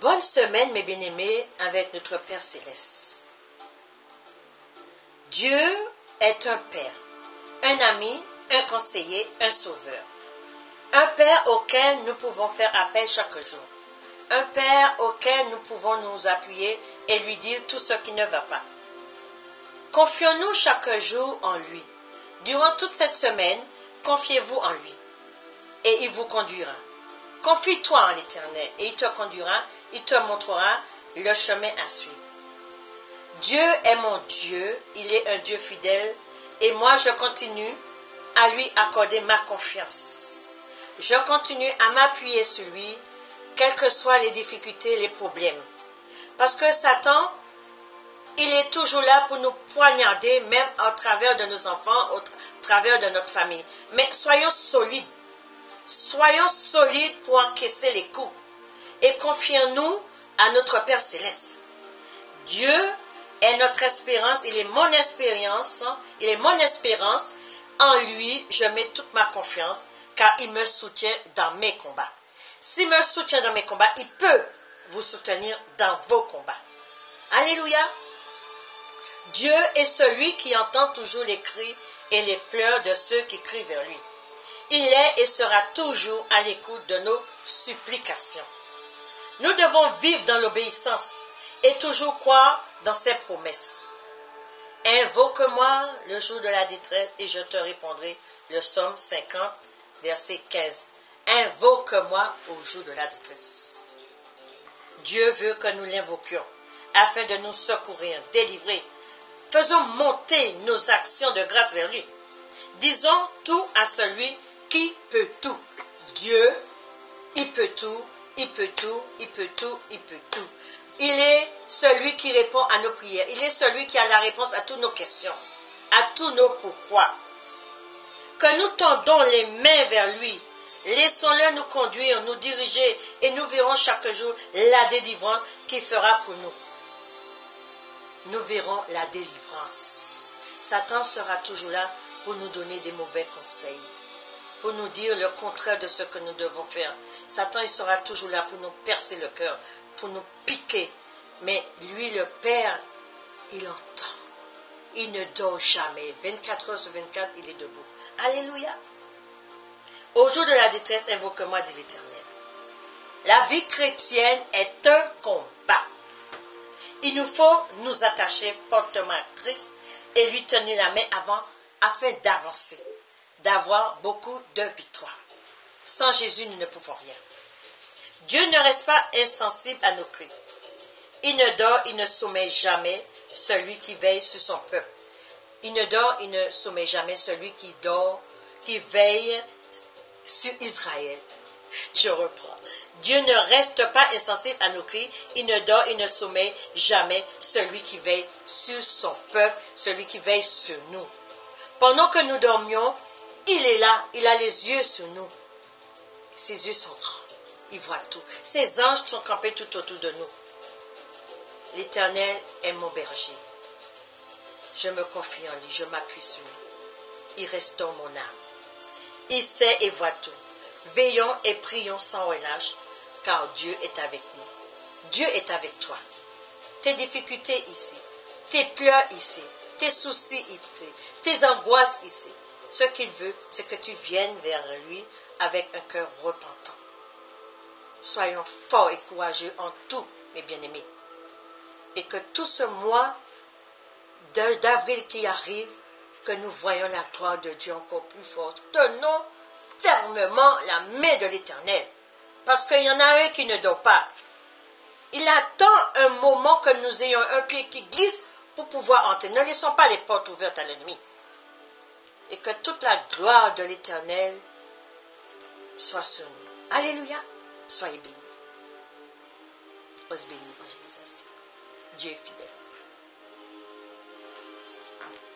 Bonne semaine, mes bien-aimés, avec notre Père Céleste. Dieu est un Père, un ami, un conseiller, un sauveur. Un Père auquel nous pouvons faire appel chaque jour. Un Père auquel nous pouvons nous appuyer et lui dire tout ce qui ne va pas. Confions-nous chaque jour en lui. Durant toute cette semaine, confiez-vous en lui et il vous conduira. Confie-toi en l'Éternel et il te conduira, il te montrera le chemin à suivre. Dieu est mon Dieu, il est un Dieu fidèle et moi je continue à lui accorder ma confiance. Je continue à m'appuyer sur lui, quelles que soient les difficultés, les problèmes. Parce que Satan, il est toujours là pour nous poignarder, même au travers de nos enfants, au travers de notre famille. Mais soyons solides. Soyons solides pour encaisser les coups. Et confions-nous à notre Père Céleste. Dieu est notre espérance, il est mon espérance, il est mon espérance. En lui, je mets toute ma confiance, car il me soutient dans mes combats. S'il me soutient dans mes combats, il peut vous soutenir dans vos combats. Alléluia. Dieu est celui qui entend toujours les cris et les pleurs de ceux qui crient vers lui. Il est et sera toujours à l'écoute de nos supplications. Nous devons vivre dans l'obéissance et toujours croire dans ses promesses. Invoque-moi le jour de la détresse et je te répondrai. Le psaume 50, verset 15. Invoque-moi au jour de la détresse. Dieu veut que nous l'invoquions afin de nous secourir, délivrer. Faisons monter nos actions de grâce vers lui. Disons tout à celui qui peut tout. Dieu, il peut tout, il peut tout, il peut tout, il peut tout. Il est celui qui répond à nos prières. Il est celui qui a la réponse à toutes nos questions, à tous nos pourquoi. Que nous tendons les mains vers lui. Laissons-le nous conduire, nous diriger et nous verrons chaque jour la délivrance qu'il fera pour nous. Nous verrons la délivrance. Satan sera toujours là pour nous donner des mauvais conseils, pour nous dire le contraire de ce que nous devons faire. Satan, il sera toujours là pour nous percer le cœur, pour nous piquer. Mais lui, le Père, il entend. Il ne dort jamais. 24 heures sur 24, il est debout. Alléluia. Au jour de la détresse, invoque-moi, dit l'Éternel. La vie chrétienne est un combat. Il nous faut nous attacher fortement à Christ et lui tenir la main afin d'avancer, d'avoir beaucoup de victoires. Sans Jésus, nous ne pouvons rien. Dieu ne reste pas insensible à nos cris. Il ne dort, il ne sommeille jamais celui qui veille sur son peuple. Il ne dort, il ne sommeille jamais celui qui dort, qui veille sur Israël. Je reprends. Dieu ne reste pas insensible à nos cris. Il ne dort, il ne sommeille jamais celui qui veille sur son peuple, celui qui veille sur nous. Pendant que nous dormions, il est là, il a les yeux sur nous. Ses yeux sont grands, il voit tout. Ses anges sont campés tout autour de nous. L'Éternel est mon berger. Je me confie en lui, je m'appuie sur lui. Il restaure mon âme. Il sait et voit tout. Veillons et prions sans relâche, car Dieu est avec nous. Dieu est avec toi. Tes difficultés ici, tes pleurs ici, tes soucis ici, tes angoisses ici. Ce qu'il veut, c'est que tu viennes vers lui avec un cœur repentant. Soyons forts et courageux en tout, mes bien-aimés. Et que tout ce mois d'avril qui arrive, que nous voyons la gloire de Dieu encore plus forte. Tenons fermement la main de l'Éternel. Parce qu'il y en a un qui ne dort pas. Il attend un moment que nous ayons un pied qui glisse pour pouvoir entrer. Ne laissons pas les portes ouvertes à l'ennemi. Et que toute la gloire de l'Éternel soit sur nous. Alléluia. Soyez bénis. Ose bénir, évangélisation. Dieu est fidèle. Amen.